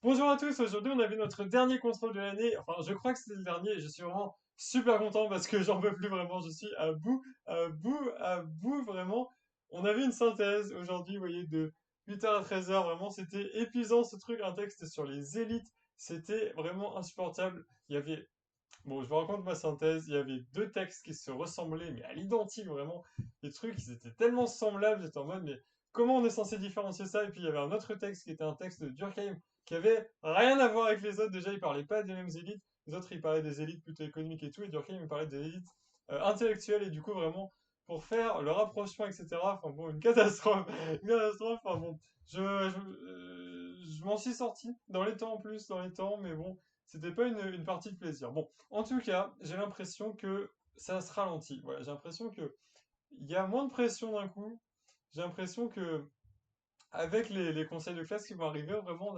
Bonjour à tous, aujourd'hui on avait notre dernier contrôle de l'année, enfin je crois que c'était le dernier et je suis vraiment super content parce que j'en peux plus vraiment, je suis à bout, à bout, à bout vraiment. On avait une synthèse aujourd'hui, vous voyez, de 8h à 13h, vraiment c'était épuisant ce truc, un texte sur les élites, c'était vraiment insupportable. Il y avait, bon je vous raconte ma synthèse, il y avait deux textes qui se ressemblaient mais à l'identique vraiment, les trucs ils étaient tellement semblables, j'étais en mode mais comment on est censé différencier ça? Et puis il y avait un autre texte qui était un texte de Durkheim qui avait rien à voir avec les autres. Déjà, il parlait pas des mêmes élites. Les autres, ils parlaient des élites plutôt économiques et tout. Et Durkheim, il parlait des élites intellectuelles. Et du coup, vraiment, pour faire le rapprochement, etc. Enfin bon, une catastrophe. Une catastrophe. Enfin bon, je m'en suis sorti dans les temps en plus, dans les temps. Mais bon, c'était pas une partie de plaisir. Bon, en tout cas, j'ai l'impression que ça se ralentit. Voilà, j'ai l'impression que il y a moins de pression d'un coup. J'ai l'impression que avec les conseils de classe qui vont arriver, vraiment,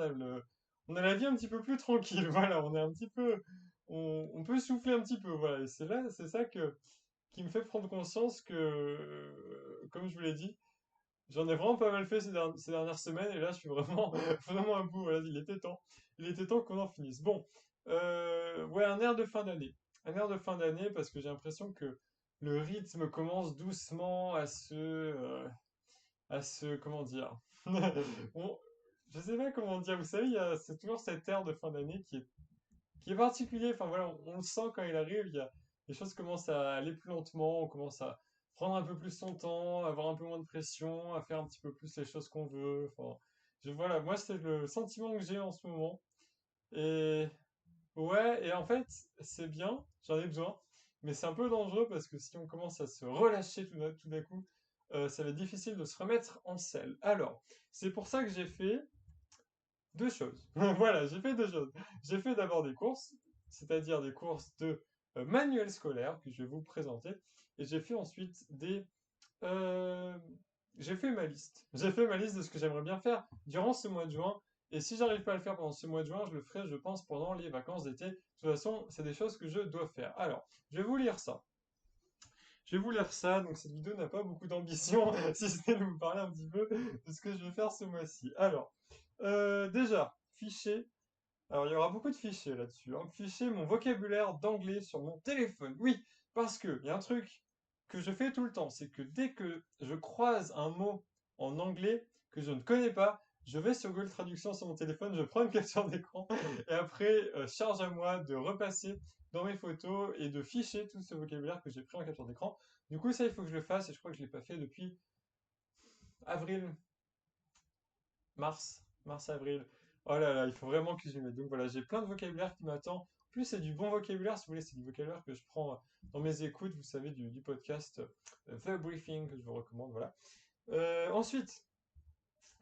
on a la vie un petit peu plus tranquille. Voilà, on est un petit peu, on peut souffler un petit peu. Voilà, et c'est là, c'est ça qui me fait prendre conscience que, comme je vous l'ai dit, j'en ai vraiment pas mal fait ces dernières semaines, et là, je suis vraiment, vraiment à bout. Voilà, il était temps qu'on en finisse. Bon, ouais, un air de fin d'année, un air de fin d'année, parce que j'ai l'impression que le rythme commence doucement comment dire, on- je sais pas comment dire, vous savez, c'est toujours cette ère de fin d'année qui est particulier, enfin voilà, on le sent quand il arrive, les choses commencent à aller plus lentement, on commence à prendre un peu plus son temps, à avoir un peu moins de pression, à faire un petit peu plus les choses qu'on veut, enfin, voilà, moi c'est le sentiment que j'ai en ce moment, et ouais, et en fait, c'est bien, j'en ai besoin, mais c'est un peu dangereux parce que si on commence à se relâcher tout d'un coup, ça va être difficile de se remettre en selle. Alors, c'est pour ça que j'ai fait deux choses. Voilà, j'ai fait deux choses. J'ai fait d'abord des courses, c'est-à-dire des courses de manuels scolaires que je vais vous présenter, et j'ai fait ensuite euh, j'ai fait ma liste. J'ai fait ma liste de ce que j'aimerais bien faire durant ce mois de juin. Et si j'arrive pas à le faire pendant ce mois de juin, je le ferai, je pense, pendant les vacances d'été. De toute façon, c'est des choses que je dois faire. Alors, je vais vous lire ça. Je vais vous lire ça. Donc, cette vidéo n'a pas beaucoup d'ambition, si ce n'est de vous parler un petit peu de ce que je vais faire ce mois-ci. Alors, déjà, fichier. Alors, il y aura beaucoup de fichiers là-dessus, hein. Fichier mon vocabulaire d'anglais sur mon téléphone. Oui, parce que il y a un truc que je fais tout le temps, c'est que dès que je croise un mot en anglais que je ne connais pas, je vais sur Google Traduction sur mon téléphone, je prends une capture d'écran et après, charge à moi de repasser dans mes photos et de ficher tout ce vocabulaire que j'ai pris en capture d'écran. Du coup, ça, il faut que je le fasse et je crois que je l'ai pas fait depuis avril, mars-avril. Oh là là, il faut vraiment que j'y mette. Donc voilà, j'ai plein de vocabulaire qui m'attend. En plus, c'est du bon vocabulaire, si vous voulez, c'est du vocabulaire que je prends dans mes écoutes, vous savez, du podcast The Briefing, que je vous recommande, voilà. Ensuite,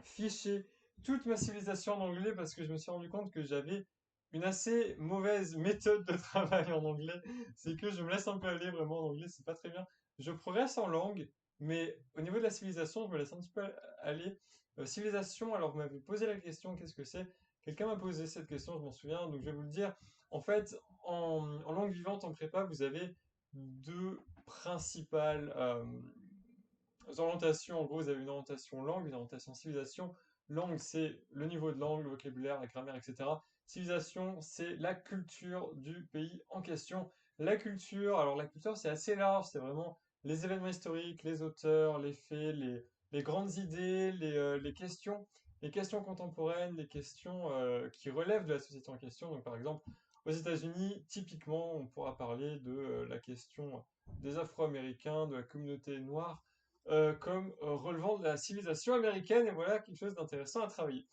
ficher toute ma civilisation en anglais parce que je me suis rendu compte que j'avais une assez mauvaise méthode de travail en anglais. C'est que je me laisse un peu aller vraiment en anglais, c'est pas très bien. Je progresse en langue, mais au niveau de la civilisation, je me laisse un petit peu aller. Civilisation, alors vous m'avez posé la question, qu'est-ce que c'est? Quelqu'un m'a posé cette question, je m'en souviens, donc je vais vous le dire. En fait, en langue vivante, en prépa, vous avez deux principales orientations. En gros, vous avez une orientation langue, une orientation civilisation. Langue, c'est le niveau de langue, le vocabulaire, la grammaire, etc. Civilisation, c'est la culture du pays en question. La culture, alors la culture, c'est assez large, c'est vraiment les événements historiques, les auteurs, les faits, les grandes idées, les questions contemporaines, les questions qui relèvent de la société en question. Donc, par exemple, aux États-Unis, typiquement, on pourra parler de la question des Afro-Américains, de la communauté noire, comme relevant de la civilisation américaine, et voilà quelque chose d'intéressant à travailler.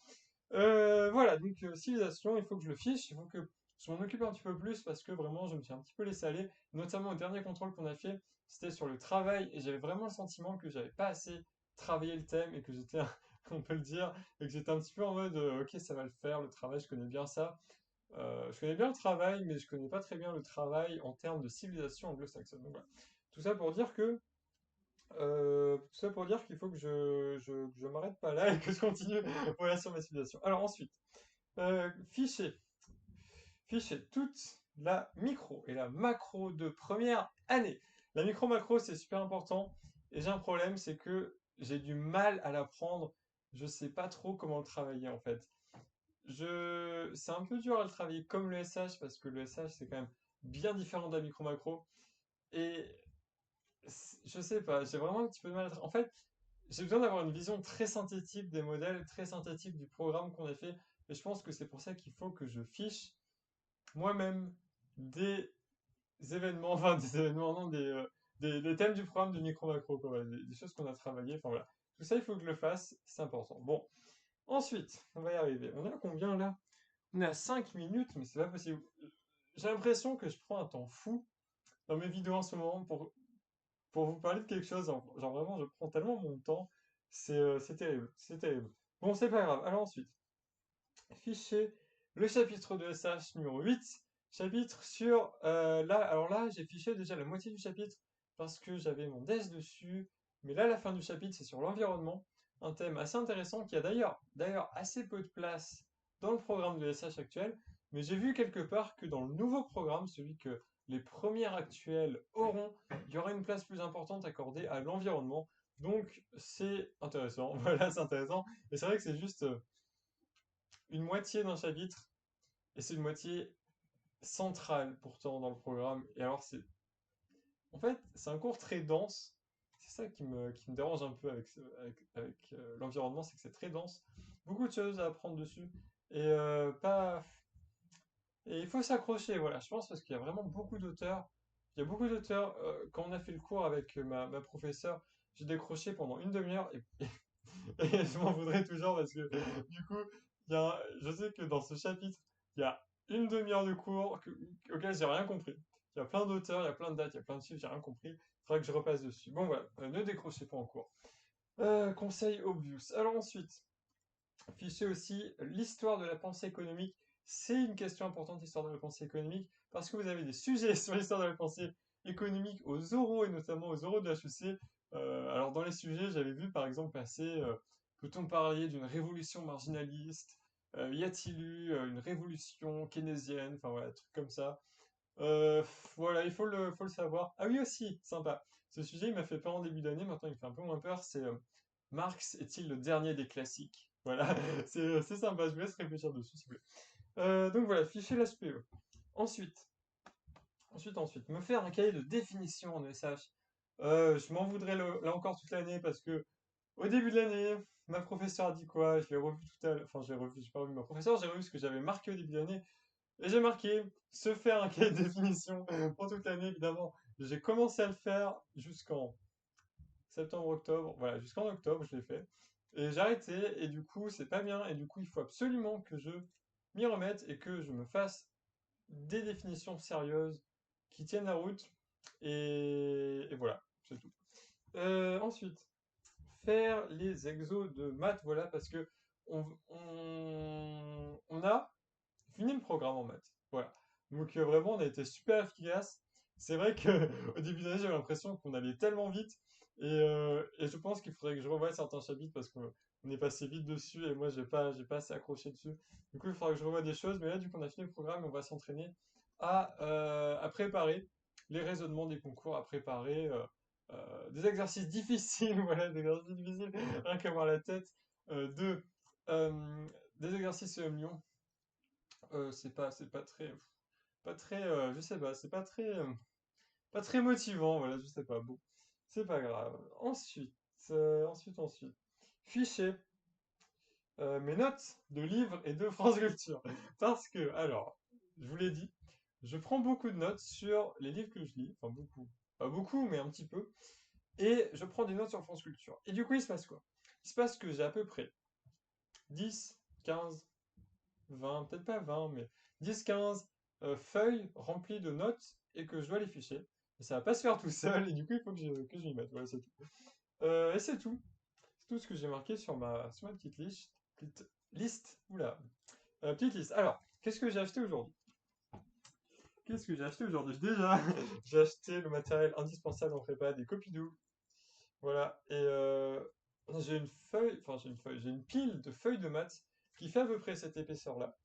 Voilà, donc civilisation, il faut que je le fiche, il faut que je m'en occupe un petit peu plus parce que vraiment je me suis un petit peu laissé aller, notamment au dernier contrôle qu'on a fait, c'était sur le travail et j'avais vraiment le sentiment que j'avais pas assez travaillé le thème et que j'étais, on peut le dire, et que j'étais un petit peu en mode ok ça va le faire, le travail je connais bien ça. Je connais bien le travail mais je connais pas très bien le travail en termes de civilisation anglo-saxonne. Donc voilà. Tout ça pour dire que tout ça pour dire qu'il faut que que je m'arrête pas là et que je continue voilà, sur ma civilisation. Alors ensuite, fichier. Fichier toute la micro et la macro de première année. La micro-macro, c'est super important. Et j'ai un problème, c'est que j'ai du mal à l'apprendre. Je sais pas trop comment le travailler en fait. c'est un peu dur à le travailler comme le SH parce que le SH c'est quand même bien différent de la micro-macro. Et je sais pas, j'ai vraiment un petit peu de mal en fait, j'ai besoin d'avoir une vision très synthétique des modèles, très synthétique du programme qu'on a fait. Et je pense que c'est pour ça qu'il faut que je fiche moi-même des événements, enfin des événements, non, des thèmes du programme du micro-macro, quoi, voilà, des choses qu'on a travaillées, enfin voilà. Tout ça, il faut que je le fasse, c'est important. Bon, ensuite, on va y arriver. On est à combien là? On est à 5 minutes, mais c'est pas possible. J'ai l'impression que je prends un temps fou dans mes vidéos en ce moment pour vous parler de quelque chose. Genre vraiment, je prends tellement mon temps, c'est terrible, c'est terrible. Bon, c'est pas grave. Alors ensuite, fichier, le chapitre de SH numéro 8, chapitre sur... alors là, j'ai fiché déjà la moitié du chapitre parce que j'avais mon DES dessus, mais là, la fin du chapitre, c'est sur l'environnement, un thème assez intéressant qui a d'ailleurs assez peu de place dans le programme de SH actuel, mais j'ai vu quelque part que dans le nouveau programme, celui que les premières actuelles auront, il y aura une place plus importante accordée à l'environnement. Donc c'est intéressant, voilà, c'est intéressant. Et c'est vrai que c'est juste une moitié d'un chapitre, et c'est une moitié centrale pourtant dans le programme. Et alors c'est, en fait, c'est un cours très dense. C'est ça qui me dérange un peu avec l'environnement, c'est que c'est très dense. Beaucoup de choses à apprendre dessus. Et pas. Et il faut s'accrocher, voilà, je pense, parce qu'il y a vraiment beaucoup d'auteurs. Il y a beaucoup d'auteurs. Quand on a fait le cours avec ma professeure, j'ai décroché pendant une demi-heure et je m'en voudrais toujours parce que du coup, je sais que dans ce chapitre, il y a une demi-heure de cours auquel j'ai rien compris. Il y a plein d'auteurs, il y a plein de dates, il y a plein de chiffres, j'ai rien compris. Il faudra que je repasse dessus. Bon voilà, ne décrochez pas en cours. Conseil obvious. Alors ensuite, fichier aussi l'histoire de la pensée économique. C'est une question importante, l'histoire de la pensée économique, parce que vous avez des sujets sur l'histoire de la pensée économique aux oraux et notamment aux oraux de HEC. Alors dans les sujets, j'avais vu par exemple passer, peut-on parler d'une révolution marginaliste? Y a-t-il eu une révolution keynésienne? Enfin voilà, des trucs comme ça. Voilà, il faut le savoir. Ah oui aussi, sympa. Ce sujet, il m'a fait peur en début d'année, maintenant il me fait un peu moins peur, c'est Marx est-il le dernier des classiques? Voilà, c'est sympa, je vous laisse réfléchir dessus, s'il vous plaît. Donc voilà, fichier l'HPE. Ensuite, ensuite, me faire un cahier de définition en ESH. Je m'en voudrais là encore toute l'année parce que au début de l'année, ma professeure a dit quoi? Je l'ai revu tout à l'heure. Enfin, j'ai pas revu ma professeure, j'ai revu ce que j'avais marqué au début de l'année. Et j'ai marqué se faire un cahier de définition pour toute l'année, évidemment. J'ai commencé à le faire jusqu'en septembre-octobre. Voilà, jusqu'en octobre, je l'ai fait. Et j'ai arrêté, et du coup, c'est pas bien. Et du coup, il faut absolument que je m'y remette et que je me fasse des définitions sérieuses qui tiennent la route. Et voilà, c'est tout. Ensuite, faire les exos de maths, voilà, parce que on a fini le programme en maths. Voilà. Donc vraiment, on a été super efficace. C'est vrai que au début d'année, j'avais l'impression qu'on allait tellement vite. Et je pense qu'il faudrait que je revoie certains chapitres parce qu'on est passé vite dessus et moi, j'ai pas assez accroché dessus. Du coup, il faudra que je revoie des choses. Mais là, du coup, on a fini le programme et on va s'entraîner à préparer les raisonnements des concours, à préparer des exercices difficiles. Voilà, des exercices difficiles, rien qu'avoir la tête. De des exercices Lyon, c'est pas très, je sais pas, c'est pas très motivant, voilà, je sais pas, bon, c'est pas grave. Ensuite, fichier, mes notes de livres et de France Culture, parce que, alors, je vous l'ai dit, je prends beaucoup de notes sur les livres que je lis, enfin beaucoup, pas beaucoup, mais un petit peu, et je prends des notes sur France Culture. Et du coup, il se passe quoi? Il se passe que j'ai à peu près 10, 15, 20, peut-être pas 20, mais 10-15 feuilles remplies de notes et que je dois les ficher. Et ça va pas se faire tout seul, et du coup, il faut que je m'y mette. Voilà, c'est tout. Et c'est tout. C'est tout ce que j'ai marqué sur ma petite liste. Petite liste. Oula. Petite liste. Alors, qu'est-ce que j'ai acheté aujourd'hui? Qu'est-ce que j'ai acheté aujourd'hui? Déjà, j'ai acheté le matériel indispensable en prépa, des copies doubles. Voilà. Et j'ai une pile de feuilles de maths qui fait à peu près cette épaisseur-là.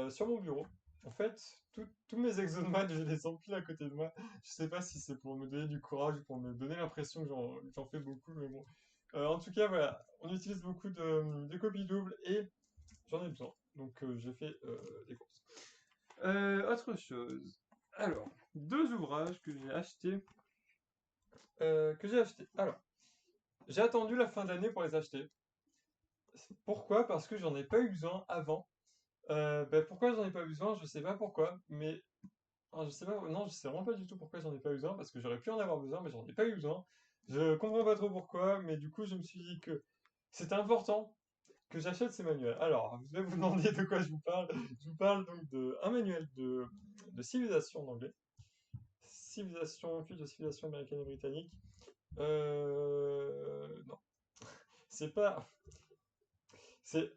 Sur mon bureau. En fait, tous mes exos de maths, je les empile à côté de moi. Je sais pas si c'est pour me donner du courage ou pour me donner l'impression que j'en fais beaucoup, mais bon. En tout cas, voilà, on utilise beaucoup de copies doubles et j'en ai besoin. Donc j'ai fait des courses. Autre chose. Alors, deux ouvrages que j'ai achetés. Alors, j'ai attendu la fin d'année pour les acheter. Pourquoi? Parce que j'en ai pas eu besoin avant. Pourquoi j'en ai pas eu besoin? Je sais pas pourquoi, mais je sais pas, non, je sais vraiment pas du tout pourquoi j'en ai pas eu besoin, parce que j'aurais pu en avoir besoin, mais j'en ai pas eu besoin. Je comprends pas trop pourquoi, mais du coup, je me suis dit que c'était important que j'achète ces manuels. Alors, vous allez vous demander de quoi je vous parle. Je vous parle donc d'un manuel de civilisation en anglais. Civilisation, culte de civilisation américaine et britannique. Non, c'est pas.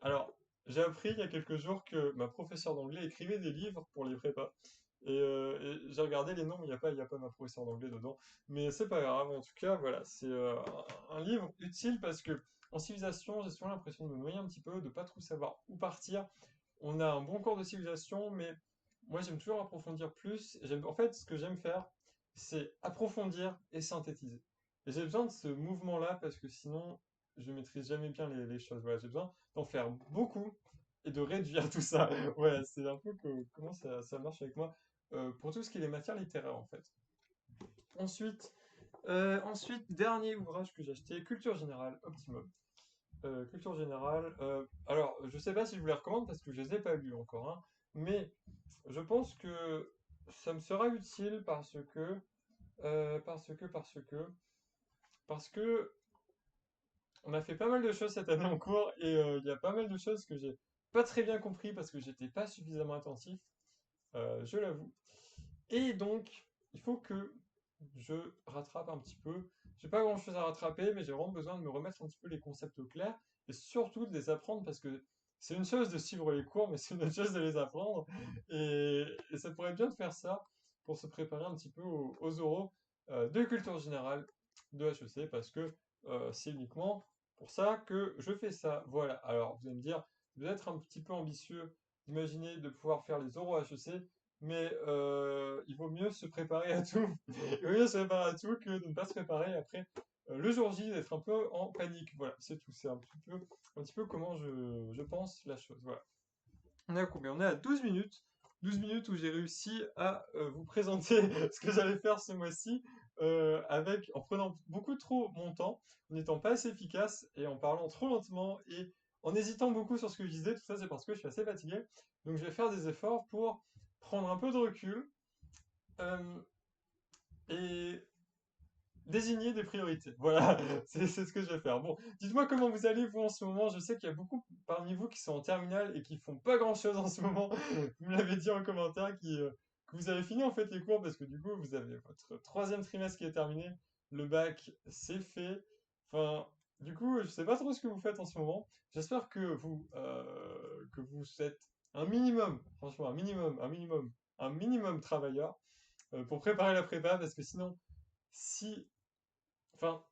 Alors, j'ai appris il y a quelques jours que ma professeure d'anglais écrivait des livres pour les prépas. Et j'ai regardé les noms, il y a pas ma professeure d'anglais dedans. Mais c'est pas grave, en tout cas, voilà, c'est un livre utile parce que en civilisation, j'ai souvent l'impression de me noyer un petit peu, de pas trop savoir où partir. On a un bon cours de civilisation, mais moi j'aime toujours approfondir plus. En fait, ce que j'aime faire, c'est approfondir et synthétiser. Et j'ai besoin de ce mouvement-là parce que sinon, je maîtrise jamais bien les choses. Voilà, j'ai besoin d'en faire beaucoup et de réduire tout ça. Voilà, c'est un peu comment ça marche avec moi pour tout ce qui est les matières littéraires en fait. Ensuite, dernier ouvrage que j'ai acheté, Culture Générale, Optimum. Culture Générale, alors je sais pas si je vous les recommande parce que je les ai pas lus encore, hein, mais je pense que ça me sera utile parce que on a fait pas mal de choses cette année en cours et il y a pas mal de choses que j'ai pas très bien compris parce que j'étais pas suffisamment attentif, je l'avoue. Et donc, il faut que je rattrape un petit peu. J'ai pas grand-chose à rattraper, mais j'ai vraiment besoin de me remettre un petit peu les concepts au clair et surtout de les apprendre parce que c'est une chose de suivre les cours, mais c'est une autre chose de les apprendre. Et ça pourrait être bien de faire ça pour se préparer un petit peu aux oraux de culture générale de HEC parce que c'est uniquement pour ça que je fais ça. Voilà. Alors, vous allez me dire, vous êtes un petit peu ambitieux d'imaginer de pouvoir faire les oraux HEC, mais il vaut mieux se préparer à tout. Il vaut mieux se préparer à tout que de ne pas se préparer après le jour J, d'être un peu en panique. Voilà, c'est tout. C'est un petit peu comment je pense la chose. Voilà. On est à combien? On est à 12 minutes. 12 minutes où j'ai réussi à vous présenter ce que j'allais faire ce mois-ci en prenant beaucoup trop mon temps, en n'étant pas assez efficace et en parlant trop lentement et en hésitant beaucoup sur ce que je disais. Tout ça, c'est parce que je suis assez fatigué. Donc, je vais faire des efforts pour prendre un peu de recul euh, et désigner des priorités. Voilà, c'est ce que je vais faire. Bon, dites-moi comment vous allez, vous, en ce moment. Je sais qu'il y a beaucoup parmi vous qui sont en terminale et qui font pas grand-chose en ce moment. Vous me l'avez dit en commentaire que vous avez fini en fait les cours parce que du coup, vous avez votre troisième trimestre qui est terminé. Le bac, c'est fait. Enfin, du coup, je sais pas trop ce que vous faites en ce moment. J'espère que vous êtes un minimum, franchement, un minimum travailleur pour préparer la prépa parce que sinon, si enfin,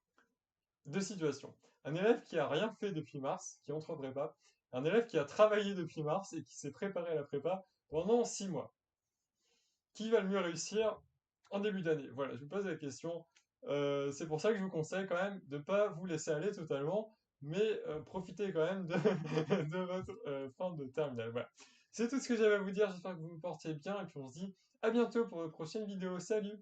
deux situations. Un élève qui a rien fait depuis mars, qui entre en prépa, un élève qui a travaillé depuis mars et qui s'est préparé à la prépa pendant 6 mois. Qui va le mieux réussir en début d'année? Voilà, je vous pose la question. C'est pour ça que je vous conseille quand même de ne pas vous laisser aller totalement, mais profitez quand même de, de votre fin de terminale. Voilà. C'est tout ce que j'avais à vous dire. J'espère que vous vous portez bien et puis on se dit à bientôt pour de prochaines vidéos. Salut!